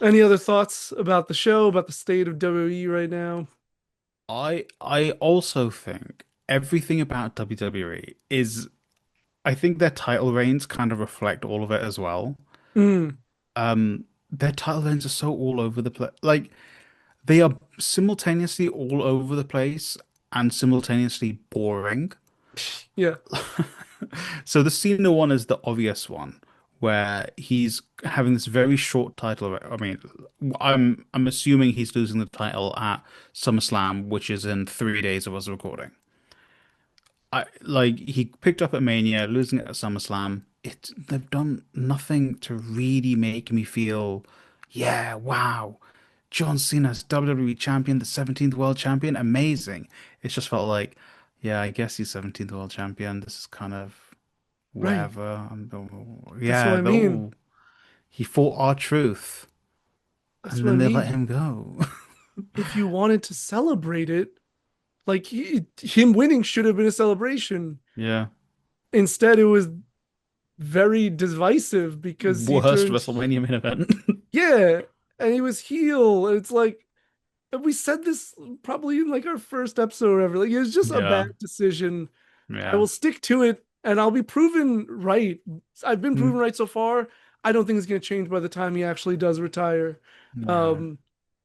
Any other thoughts about the show, about the state of WWE right now? I also think everything about WWE is I think their title reigns kind of reflect all of it as well. Mm, Their title reigns are so all over the place. Like they are simultaneously all over the place and simultaneously boring. yeah, So the Cena one is the obvious one, where he's having this very short title. I mean, I'm assuming he's losing the title at SummerSlam, which is in 3 days of us recording. I like he picked up at Mania, losing it at SummerSlam. They've done nothing to really make me feel, yeah, wow, John Cena's WWE champion, the 17th world champion, amazing. It's just felt like, yeah, I guess he's 17th world champion. This is kind of right. whatever. That's what Yeah, I mean. he fought our truth, That's and what I then they let mean. him go. If you wanted to celebrate it, like him winning should have been a celebration. Yeah, Instead, it was very divisive because he worst turned, WrestleMania main event. yeah, and he was heel. And it's like, and we said this probably in like our first episode or whatever. Like, it was just a bad Yeah, decision. I yeah. will stick to it and I'll be proven right. I've been proven Mm. right so far. I don't think it's going to change by the time he actually does retire. Yeah. Um,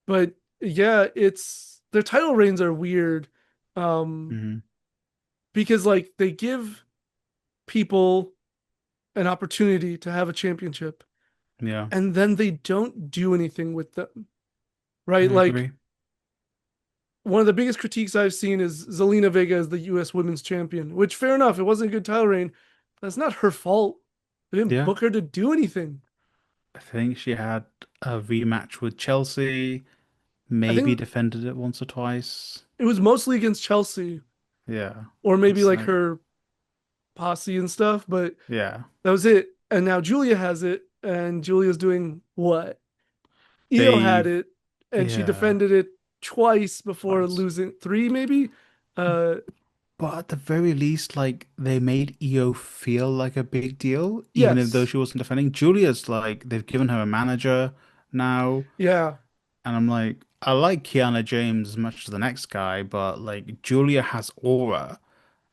but yeah, it's their title reigns are weird. Um, Hmm. because like they give people an opportunity to have a championship Yeah, and then they don't do anything with them, right? I Like agree. one of the biggest critiques I've seen is Zelina Vega as the US women's champion, which fair enough, it wasn't a good title reign. That's not her fault. They didn't Yeah, book her to do anything. I think she had a rematch with Chelsea, I maybe think defended it once or twice. it was mostly against Chelsea Yeah, or maybe it's like like, her posse and stuff, but yeah, that was it. And now Julia has it, and Julia's doing what? Io had they've, it, and she yeah, defended it twice before twice. losing three, maybe. Uh, But at the very least, like, they made EO feel like a big deal, even if though yes, she wasn't defending. Julia's like, they've given her a manager now, yeah, and I'm like, I like Kiana James as much as the next guy, but like, Julia has aura,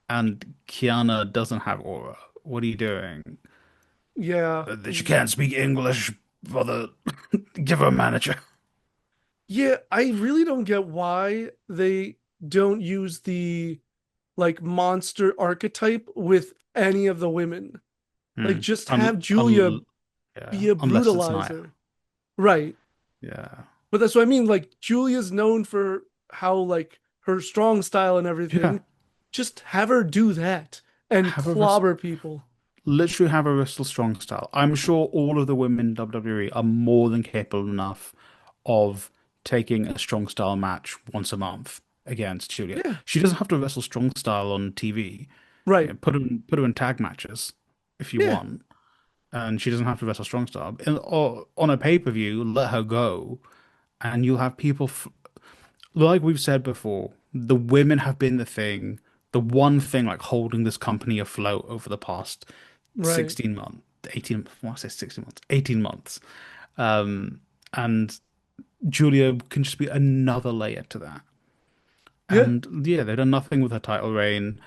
and Kiana doesn't have aura. What are you doing? yeah, That she can't speak English, brother. Give her a manager. yeah. I really don't get why they don't use the like monster archetype with any of the women. Like, Hmm. just have Julia Yeah, be a unless it's Nia. brutalizer, right? Yeah. But that's what I mean. Like, Julia's known for how like her strong style and Yeah. everything. Just have her do that and Have a wrestle, clobber people. literally have a wrestle strong style. I'm sure all of the women in WWE are more than capable enough of taking a strong style match once a month against Julia. Yeah, She doesn't have to wrestle strong style on TV. right. Yeah, put her in tag matches if you Yeah, want, and she doesn't have to wrestle strong style. Or on a pay-per-view, let her go, and you'll have people like we've said before, the women have been the thing, the one thing like holding this company afloat over the past right. 16 months, 18, I want to say 16 months, 18 months. Um, and Julia can just be another layer to that. Yeah, And yeah, they've done nothing with her title reign.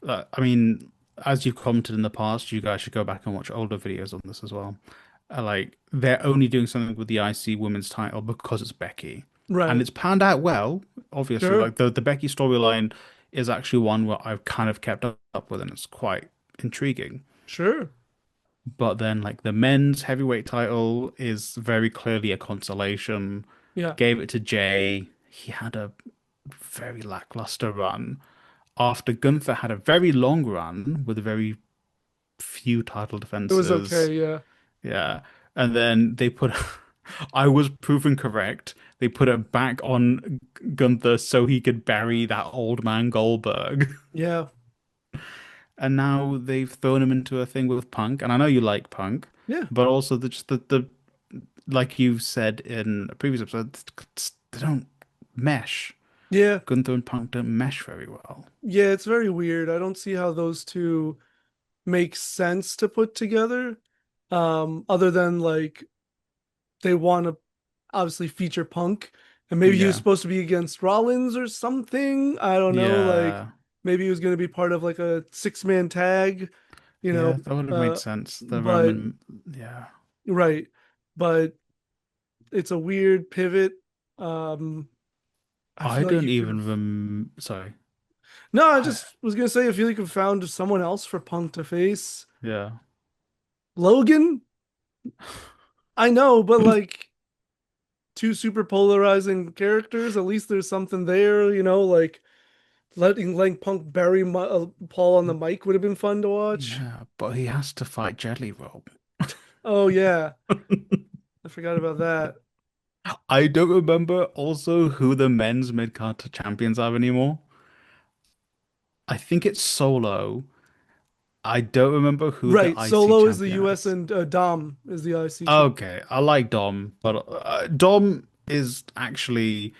I mean, as you've commented in the past, you guys should go back and watch older videos on this as well. Like they're only doing something with the IC women's title because it's Becky, and right. it's panned out well. Obviously, Sure, like the Becky storyline is actually one where I've kind of kept up with, and it's quite intriguing. sure. But then, like the men's heavyweight title is very clearly a consolation. Yeah. Gave it to Jay. He had a very lackluster run after Gunther had a very long run with very few title It was defenses. okay. Yeah. Yeah. And then they put, I was proven correct. They put it back on Gunther so he could bury that old man Goldberg. Yeah. And now they've thrown him into a thing with Punk. And I know you like Punk, Yeah. but also the like you said in a previous episode, they don't mesh. Yeah. Gunther and Punk don't mesh very well. Yeah. It's very weird. I don't see how those two make sense to put together. Other than like they want to. obviously feature Punk, and maybe he was Yeah. supposed to be against Rollins or something. I don't know. Like Yeah. maybe he was going to be part of like a six-man tag, you know. Yeah, that would have made sense. The But Roman, yeah. right, but it's a weird pivot. Um, I I feel like don't you could have. even sorry. No, I I, just was gonna say I feel like you could have found someone else for Punk to face. yeah. Logan, I know, but like two super polarizing characters. At least there's something there, like letting Punk bury Paul on the mic would have been fun to watch. Yeah, but he has to fight Jelly Roll. Oh yeah, I forgot about that. I don't remember also who the men's mid-card champions are anymore. I think it's Solo. I don't remember who the Right, IC Solo is the champion US is. and Dom is the IC champ. Okay, I like Dom, but Dom is actually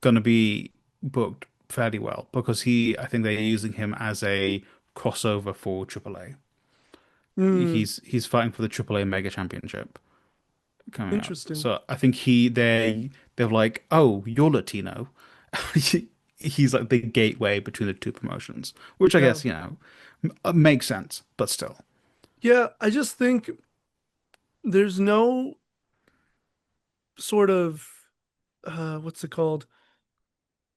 going to be booked fairly well because I think they're using him as a crossover for AAA. Hmm, He's fighting for the AAA Mega Championship coming up. interesting. So I think they're like, oh, you're Latino. He's like the gateway between the two promotions, which I Yeah. guess, makes sense, but still. Yeah, I just think there's no sort of what's it called?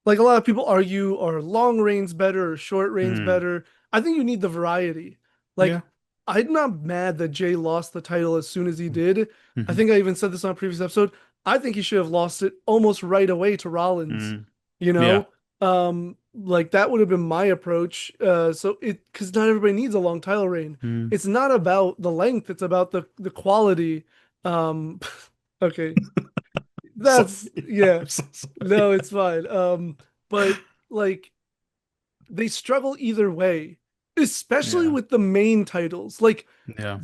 Like a lot of people argue, are long reigns better or short reigns Mm. better? I think you need the variety. Yeah. Like, I'm not mad that Jay lost the title as soon as he did. I Hmm. think I even said this on a previous episode. I think he should have lost it almost right away to Rollins. Mm. You Yeah. know, like that would have been my approach. So it because not everybody needs a long title reign. Mm. It's not about the length; it's about the quality. Um, okay, Sorry. that's yeah. I'm so sorry. No, it's fine. But like they struggle either way, especially Yeah. with the main titles. Like Yeah.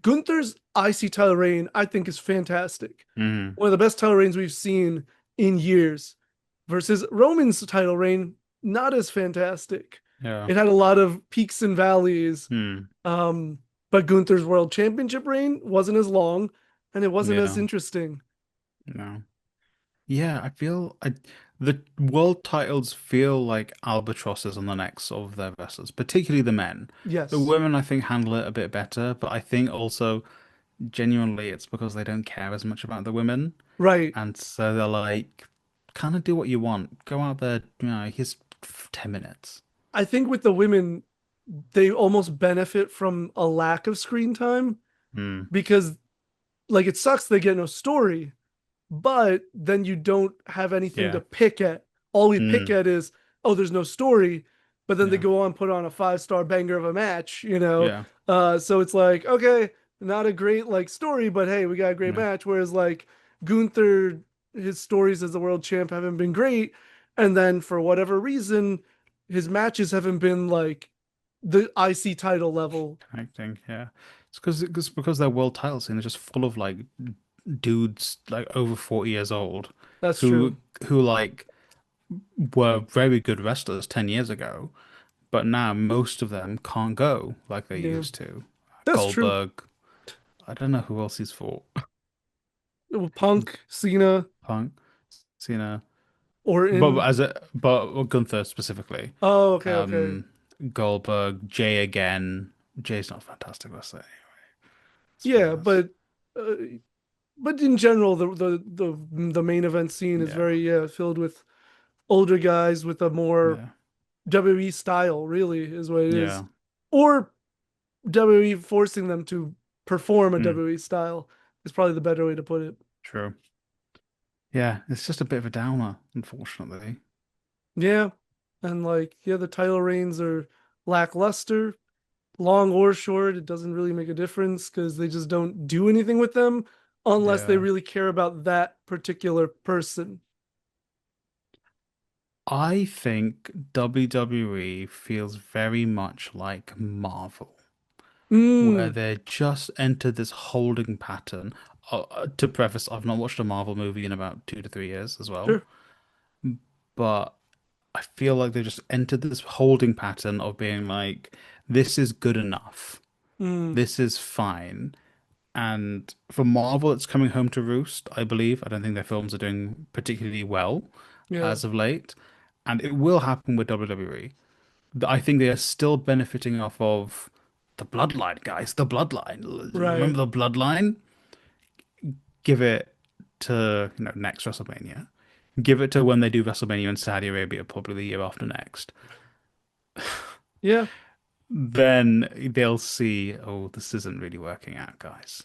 Gunther's IC title reign, I think is fantastic. Mm. One of the best title reigns we've seen in years. Versus Roman's title reign, not as fantastic. Yeah. It had a lot of peaks and valleys. Mm. Um, but Gunther's World Championship reign wasn't as long and it wasn't as Yeah. interesting. No. Yeah, the world titles feel like albatrosses on the necks of their wrestlers, particularly the men. The Yes. women, I think, handle it a bit better, but I think also genuinely it's because they don't care as much about the women. Right. And so they're like, kind of do what you want. Go out there, here's 10 minutes. I think with the women, they almost benefit from a lack of screen time Mm, because like it sucks they get no story, but then you don't have anything to yeah. pick at. All we pick Mm, at is, oh, there's no story, but then they yeah. go on put on a 5-star banger of a match. Yeah. So it's like, okay, not a great like story, but hey, we got a great Yeah. match. Whereas like Gunther, his stories as the world champ haven't been great, and then for whatever reason, his matches haven't been like the IC title level. Connecting. Yeah. It's because their world title scene is just full of like dudes like over 40 years old That's who true. like were very good wrestlers 10 years ago, but now most of them can't go like they Yeah, used to. that's true. Goldberg, I don't know who else he's fought. Punk, Cena, Punk, Cena, but Orton. Gunther specifically. Oh, okay, okay. Um, Goldberg, Jay again. Jay's not a fantastic wrestler anyway. Let's be Yeah, honest. uh, but in general, the main event scene is Yeah, very filled with older guys with a more yeah, WWE style. Really, is what it is, yeah. or WWE forcing them to perform a Mm, WWE style is probably the better way to put it. true. Yeah, it's just a bit of a downer, unfortunately. Yeah, and like the title reigns are lackluster, long or short. It doesn't really make a difference because they just don't do anything with them unless they Yeah. really care about that particular person. I think WWE feels very much like Marvel, where Mm, they just entered this holding pattern. To preface, I've not watched a Marvel movie in about 2 to 3 years as well, sure. but I feel like they just entered this holding pattern of being like, this is good enough, Mm, this is fine, And for Marvel, it's coming home to roost, I believe. I don't think their films are doing particularly well Yeah. as of late. And it will happen with WWE. I think they are still benefiting off of the bloodline, guys. The bloodline. Right. Remember the bloodline? Give it to, next WrestleMania. Give it to when they do WrestleMania in Saudi Arabia, probably the year after next. Yeah. Then they'll see, oh, this isn't really working out, guys.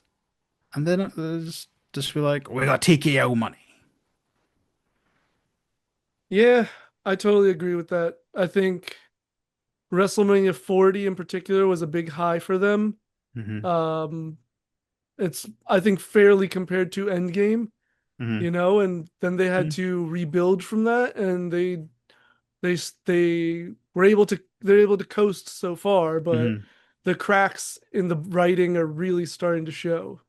And then they'll just be like, we got TKO money. Yeah. I totally agree with that. I think WrestleMania 40 in particular was a big high for them. Hmm. Um, it's I think fairly compared to Endgame, Hmm. and then they had to rebuild from that, and they they're able to coast so far, but Hmm. the cracks in the writing are really starting to show.